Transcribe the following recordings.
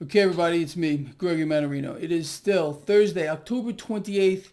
Okay, everybody, it's me, Gregory Mannarino. It is still Thursday, October 28th,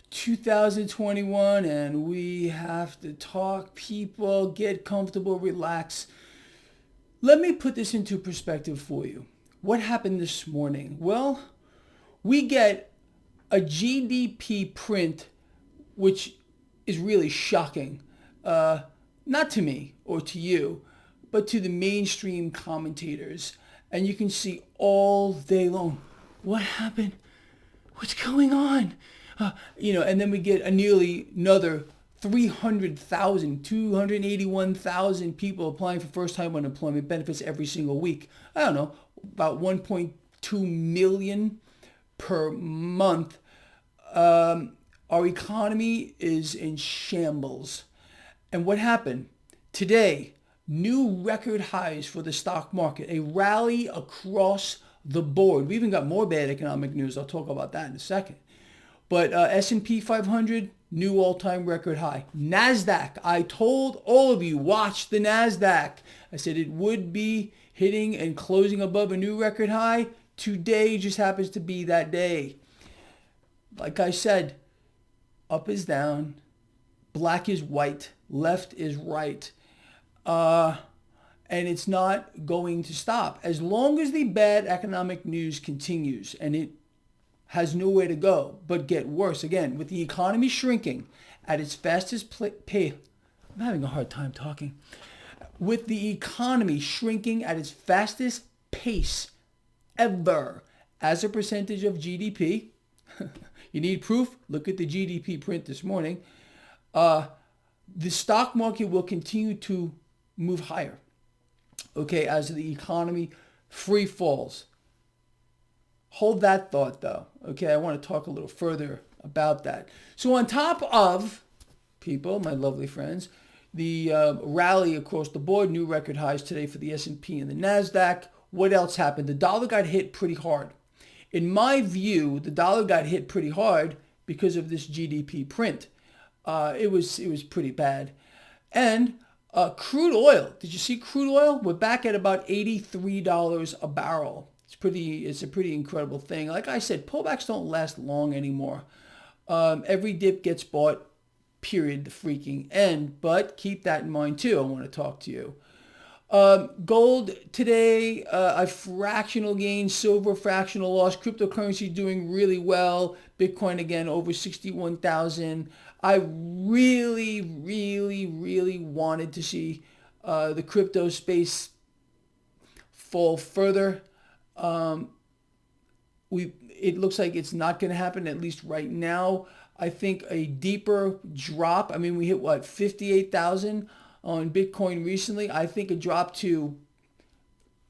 2021, and we have to talk, people, get comfortable, relax. Let me put this into perspective for you. What happened this morning? Well, we get a GDP print, which is really shocking. Not to me or to you, but to the mainstream commentators. And you can see all day long, what happened? What's going on? And then we get nearly another 300,000, 281,000 people applying for first-time unemployment benefits every single week. I don't know, about 1.2 million per month. Our economy is in shambles. And what happened? Today, new record highs for the stock market, a rally across the board. We even got more bad economic news. I'll talk about that in a second. But S&P 500, new all-time record high. NASDAQ, I told all of you, watch the NASDAQ. I said it would be hitting and closing above a new record high. Today just happens to be that day. Like I said, up is down, black is white, left is right. And it's not going to stop. As long as the bad economic news continues, and it has nowhere to go but get worse. Again, with the economy shrinking at its fastest pace, I'm having a hard time talking. With the economy shrinking at its fastest pace ever as a percentage of GDP, you need proof? Look at the GDP print this morning. The stock market will continue to move higher, okay, as the economy free falls. Hold that thought, though, okay? I want to talk a little further about that. So on top of, people, my lovely friends, the rally across the board, new record highs today for the S&P and the NASDAQ. What else happened? The dollar got hit pretty hard. In my view, the dollar got hit pretty hard because of this GDP print. It was pretty bad. And crude oil. Did you see crude oil? We're back at about $83 a barrel. It's a pretty incredible thing. Like I said, pullbacks don't last long anymore. Every dip gets bought, period, the freaking end. But keep that in mind too. I want to talk to you. Gold today, a fractional gain, silver fractional loss, cryptocurrency doing really well. Bitcoin again over 61,000. I really, really, really wanted to see the crypto space fall further. It looks like it's not going to happen, at least right now. I think a deeper drop. I mean, we hit 58,000 on Bitcoin recently. I think a drop to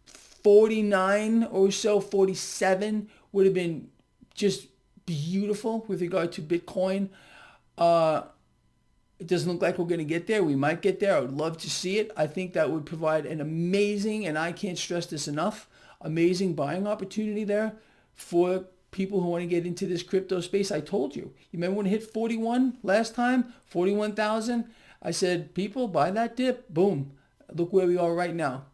49 or so, 47 would have been just beautiful with regard to Bitcoin. It doesn't look like we're going to get there. We might get there. I would love to see it. I think that would provide an amazing, and I can't stress this enough, amazing buying opportunity there for people who want to get into this crypto space. I told you. You remember when it hit 41 last time? 41,000? I said, people, buy that dip. Boom. Look where we are right now.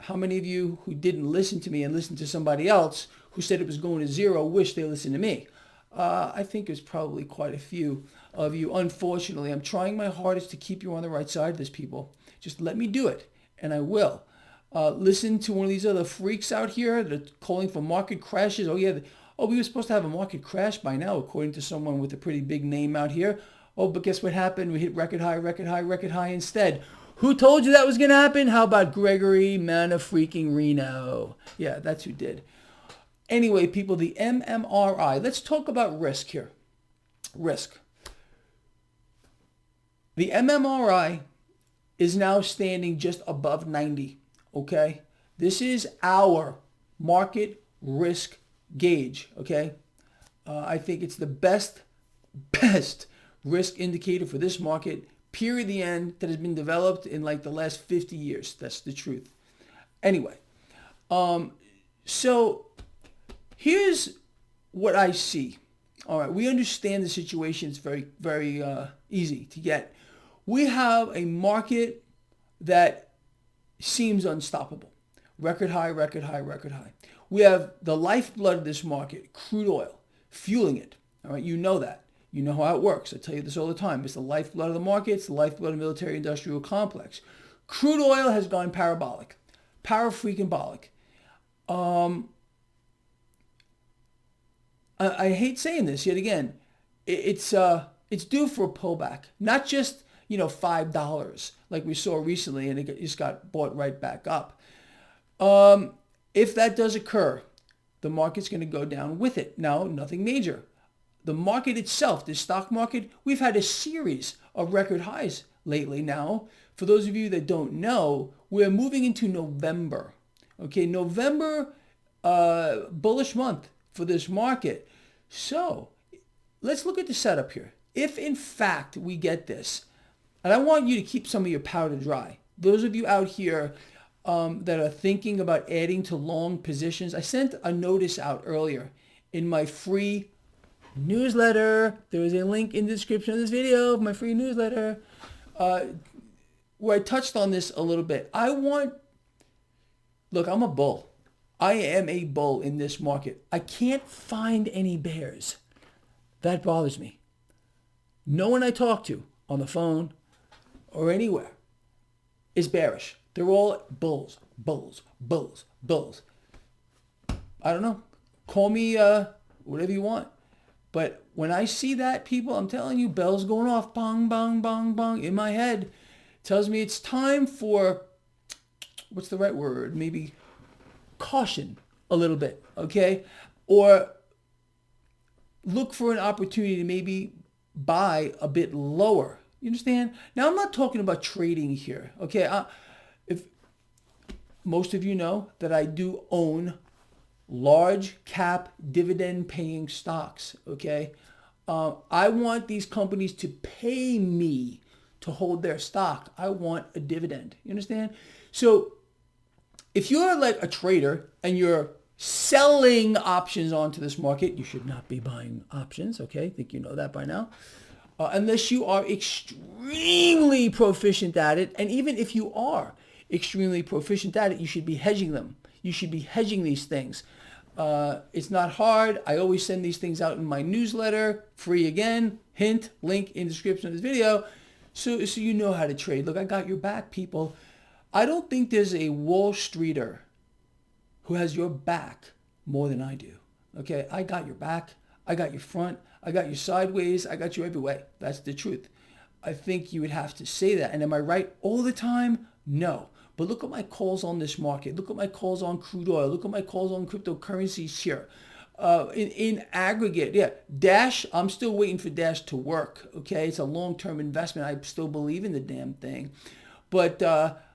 How many of you who didn't listen to me and listened to somebody else who said it was going to zero wish they listened to me? I think there's probably quite a few of you. Unfortunately, I'm trying my hardest to keep you on the right side of this, people. Just let me do it, and I will. Listen to one of these other freaks out here that are calling for market crashes. We were supposed to have a market crash by now, according to someone with a pretty big name out here. Oh, but guess what happened? We hit record high instead. Who told you that was going to happen? How about Gregory Mannarino? Yeah, that's who did. Anyway, people, the MMRI. Let's talk about risk here. Risk. The MMRI is now standing just above 90, okay? This is our market risk gauge, okay? I think it's the best risk indicator for this market, period, the end, that has been developed in like the last 50 years. That's the truth. Anyway, so here's what I see. All right, we understand the situation. It's very, very easy to get. We have a market that seems unstoppable. Record high, record high, record high. We have the lifeblood of this market, crude oil, fueling it. All right, you know that. You know how it works. I tell you this all the time. It's the lifeblood of the market. It's the lifeblood of the military-industrial complex. Crude oil has gone parabolic, para-freaking-bolic. I hate saying this yet again. It's due for a pullback, not just $5 like we saw recently, and it just got bought right back up. If that does occur, the market's going to go down with it. Now, nothing major. The market itself, the stock market, we've had a series of record highs lately now. For those of you that don't know, we're moving into November. Okay, November, bullish month for this market. So let's look at the setup here. If in fact we get this, and I want you to keep some of your powder dry. Those of you out here that are thinking about adding to long positions, I sent a notice out earlier in my free newsletter. There is a link in the description of this video of my free newsletter where I touched on this a little bit. Look, I'm a bull. I am a bull in this market. I can't find any bears. That bothers me. No one I talk to on the phone or anywhere is bearish. They're all bulls, bulls, bulls, bulls. I don't know. Call me whatever you want. But when I see that, people, I'm telling you, bells going off, bong, bong, bong, bong, in my head, tells me it's time for, what's the right word? Maybe caution a little bit, okay? Or look for an opportunity to maybe buy a bit lower. You understand? Now, I'm not talking about trading here, okay? If most of you know that I do own large cap dividend paying stocks, okay? I want these companies to pay me to hold their stock. I want a dividend. You understand? So if you're like a trader and you're selling options onto this market, you should not be buying options, okay? I think you know that by now. Unless you are extremely proficient at it. And even if you are extremely proficient at it, you should be hedging them. You should be hedging these things. It's not hard. I always send these things out in my newsletter, free again. Hint, link in the description of this video. So you know how to trade. Look, I got your back, people. I don't think there's a Wall Streeter who has your back more than I do. Okay, I got your back. I got your front. I got you sideways. I got you every way. That's the truth. I think you would have to say that. And am I right all the time? No. But look at my calls on this market. Look at my calls on crude oil. Look at my calls on cryptocurrencies here. In aggregate, yeah, Dash, I'm still waiting for Dash to work, okay? It's a long-term investment. I still believe in the damn thing. But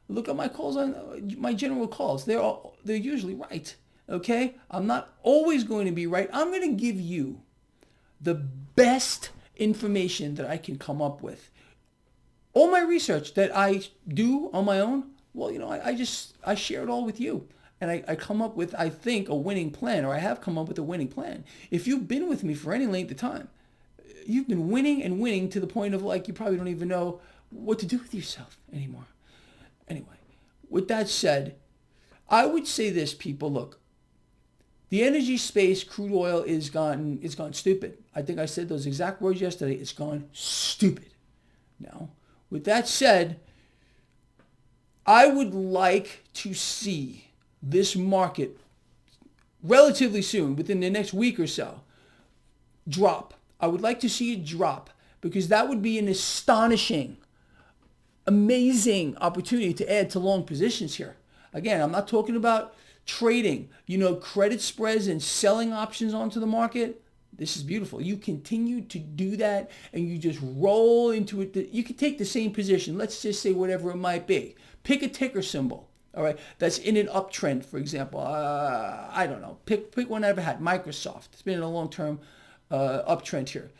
look at my calls on my general calls. They're usually right, okay? I'm not always going to be right. I'm going to give you the best information that I can come up with. All my research that I do on my own, well, I share it all with you. And I come up with, I think, a winning plan, or I have come up with a winning plan. If you've been with me for any length of time, you've been winning and winning to the point of like you probably don't even know what to do with yourself anymore. Anyway, with that said, I would say this, people, look, the energy space, crude oil it's gone stupid. I think I said those exact words yesterday. It's gone stupid. Now, with that said, I would like to see this market relatively soon, within the next week or so, drop. I would like to see it drop because that would be an astonishing, amazing opportunity to add to long positions here. Again, I'm not talking about trading, credit spreads and selling options onto the market. This is beautiful. You continue to do that and you just roll into it. You can take the same position. Let's just say whatever it might be. Pick a ticker symbol. All right, that's in an uptrend, for example. I don't know. Pick one I've had. Microsoft. It's been in a long-term uptrend here.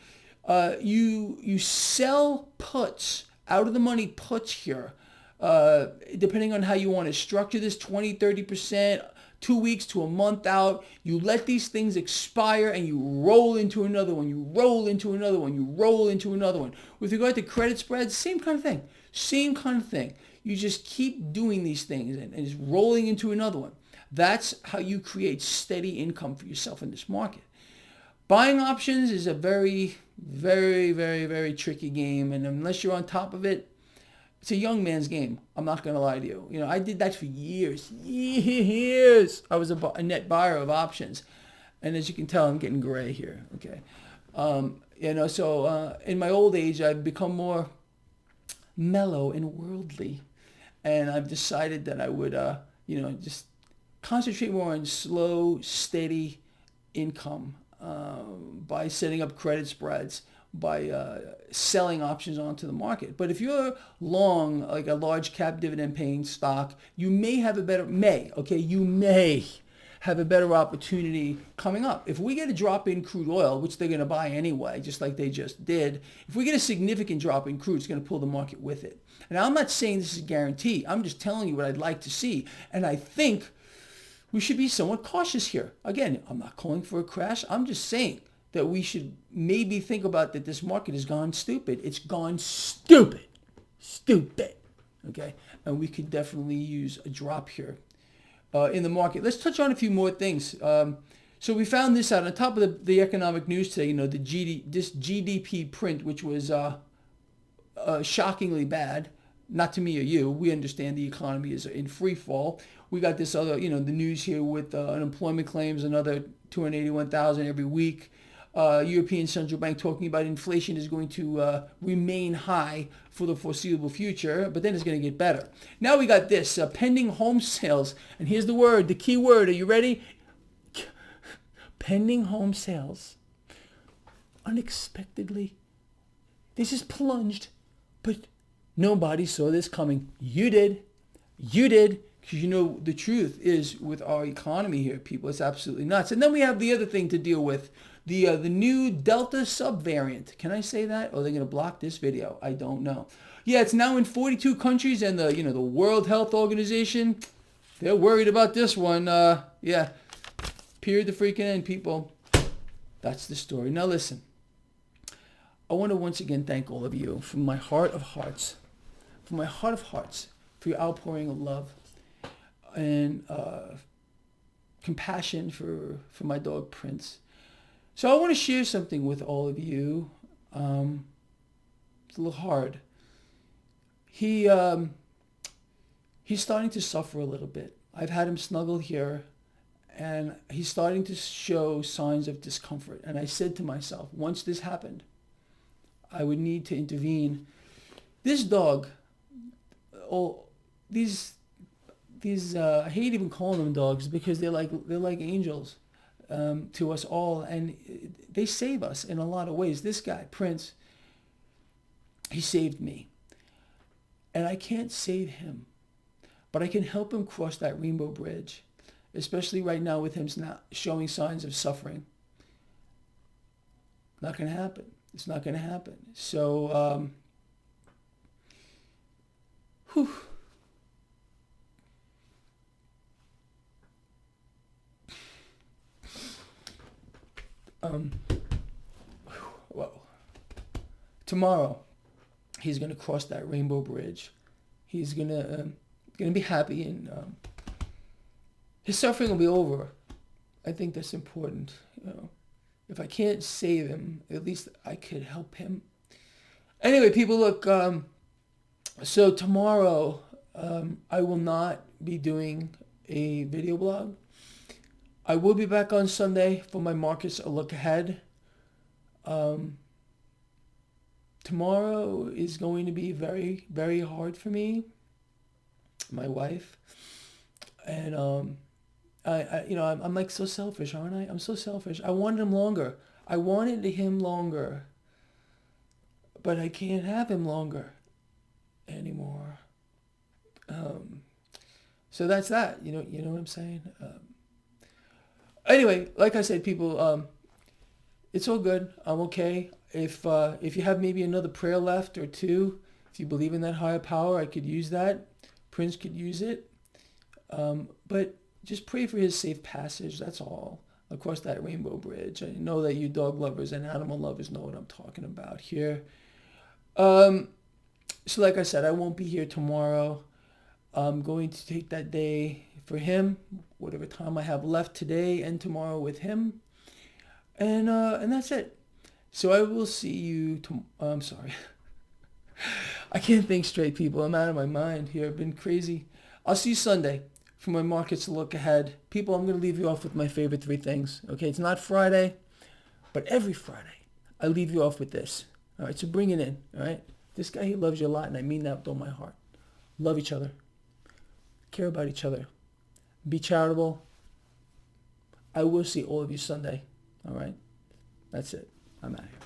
You sell puts, out of the money puts here, depending on how you want to structure this, 20, 30%, 2 weeks to a month out. You let these things expire and you roll into another one. You roll into another one. You roll into another one. With regard to credit spreads, same kind of thing. Same kind of thing. You just keep doing these things and just rolling into another one. That's how you create steady income for yourself in this market. Buying options is a very, very, very, very tricky game. And unless you're on top of it, it's a young man's game. I'm not going to lie to you. I did that for years. Years. I was a net buyer of options. And as you can tell, I'm getting gray here. Okay. So in my old age, I've become more mellow and worldly. And I've decided that I would, just concentrate more on slow, steady income by setting up credit spreads, by selling options onto the market. But if you're long, like a large cap dividend paying stock, you may have a better, you may have a better opportunity coming up. If we get a drop in crude oil, which they're going to buy anyway, just like they just did, if we get a significant drop in crude, it's going to pull the market with it. And I'm not saying this is a guarantee. I'm just telling you what I'd like to see. And I think we should be somewhat cautious here. Again, I'm not calling for a crash. I'm just saying that we should maybe think about that this market has gone stupid. It's gone stupid. Stupid. Okay? And we could definitely use a drop here in the market. Let's touch on a few more things. So we found this out on top of the economic news today, this GDP print, which was shockingly bad. Not to me or you. We understand the economy is in free fall. We got this other, the news here with unemployment claims, another 281,000 every week. European Central Bank talking about inflation is going to remain high for the foreseeable future, but then it's going to get better. Now we got this, pending home sales. And here's the key word. Are you ready? Pending home sales. Unexpectedly. This is plunged, but nobody saw this coming. You did. Because the truth is with our economy here, people, it's absolutely nuts. And then we have the other thing to deal with, the new Delta subvariant. Can I say that? Or are they going to block this video? I don't know. Yeah, it's now in 42 countries, and the World Health Organization, they're worried about this one. Period the freaking end, people. That's the story. Now listen, I want to once again thank all of you from my heart of hearts, for your outpouring of love and compassion for my dog Prince. So I want to share something with all of you. It's a little hard. He's starting to suffer a little bit. I've had him snuggled here, and he's starting to show signs of discomfort. And I said to myself, once this happened, I would need to intervene. This dog, these I hate even calling them dogs because they're like angels to us all, and they save us in a lot of ways. This guy, Prince, he saved me, and I can't save him, but I can help him cross that rainbow bridge, especially right now with him not showing signs of suffering. Not going to happen. It's not going to happen. So, tomorrow, he's going to cross that rainbow bridge. He's going to be happy, and his suffering will be over. I think that's important. If I can't save him, at least I could help him. Anyway, people, look. So tomorrow, I will not be doing a video blog. I will be back on Sunday for my markets a look ahead. Tomorrow is going to be very, very hard for me, my wife, and I'm like so selfish, aren't I? I'm so selfish. I wanted him longer. But I can't have him longer anymore. So that's that. You know what I'm saying? Anyway, like I said, people, it's all good. I'm okay. If you have maybe another prayer left or two, if you believe in that higher power, I could use that. Prince could use it. But just pray for his safe passage. That's all. Across that rainbow bridge. I know that you dog lovers and animal lovers know what I'm talking about here. So like I said, I won't be here tomorrow. I'm going to take that day for him, whatever time I have left today and tomorrow with him. And that's it. So I will see you I'm sorry. I can't think straight, people. I'm out of my mind here. I've been crazy. I'll see you Sunday for my markets look ahead. People, I'm going to leave you off with my favorite three things. Okay, it's not Friday, but every Friday I leave you off with this. All right, so bring it in. All right, this guy, he loves you a lot, and I mean that with all my heart. Love each other. Care about each other. Be charitable. I will see all of you Sunday. All right, that's it. I'm out of here.